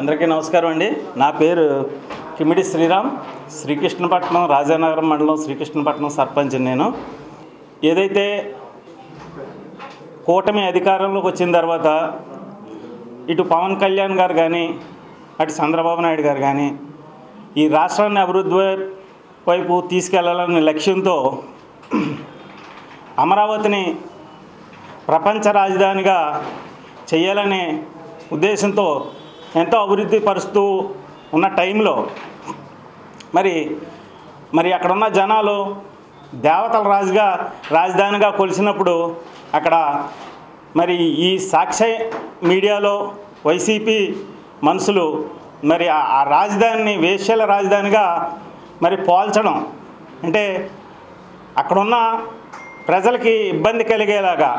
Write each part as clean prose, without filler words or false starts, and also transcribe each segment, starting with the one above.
అందరికీ నమస్కారం అండి. నా పేరు కిమిడి శ్రీరామ్, శ్రీకృష్ణపట్నం రాజానగరం మండలం శ్రీకృష్ణపట్నం సర్పంచ్. నేను ఏదైతే కూటమి అధికారంలోకి వచ్చిన తర్వాత ఇటు పవన్ కళ్యాణ్ గారు కానీ అటు చంద్రబాబు నాయుడు గారు కానీ ఈ రాష్ట్రాన్ని అభివృద్ధి వైపు తీసుకెళ్లాలనే లక్ష్యంతో అమరావతిని ప్రపంచ రాజధానిగా చేయాలనే ఉద్దేశంతో ఎంతో అభివృద్ధి పరుస్తూ ఉన్న టైంలో మరి అక్కడున్న జనాలు దేవతల రాజధానిగా కొలిసినప్పుడు అక్కడ మరి ఈ సాక్షి మీడియాలో వైసీపీ మనుషులు మరి ఆ రాజధానిని వేశ్యల రాజధానిగా మరి పోల్చడం, అంటే అక్కడున్న ప్రజలకి ఇబ్బంది కలిగేలాగా,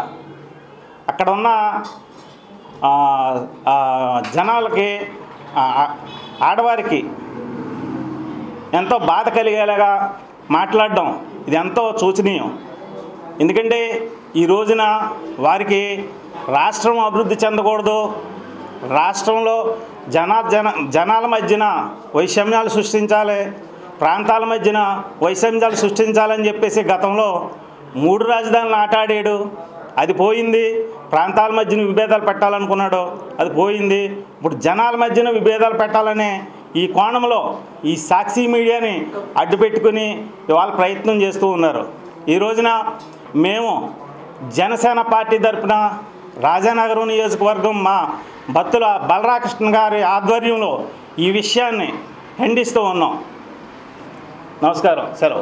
అక్కడున్న జనాలకి ఆడవారికి ఎంతో బాధ కలిగేలాగా మాట్లాడడం ఇది ఎంతో శోచనీయం. ఎందుకంటే ఈ రోజున వారికి రాష్ట్రం అభివృద్ధి చెందకూడదు, రాష్ట్రంలో జనాల మధ్యన వైషమ్యాలు సృష్టించాలి, ప్రాంతాల మధ్యన వైషమ్యాలు సృష్టించాలని చెప్పేసి గతంలో 3 రాజధానులు ఆటాడాడు. అది పోయింది. ప్రాంతాల మధ్యన విభేదాలు పెట్టాలనుకున్నాడు, అది పోయింది. ఇప్పుడు జనాల మధ్యన విభేదాలు పెట్టాలనే ఈ కోణంలో ఈ సాక్షి మీడియాని అడ్డుపెట్టుకుని ఇవాళ ప్రయత్నం చేస్తూ ఉన్నారు. ఈ రోజున మేము జనసేన పార్టీ తరఫున రాజానగరం నియోజకవర్గం మా భక్తుల బలరాకృష్ణ గారి ఆధ్వర్యంలో ఈ విషయాన్ని ఖండిస్తూ ఉన్నాం. నమస్కారం. సెలవు.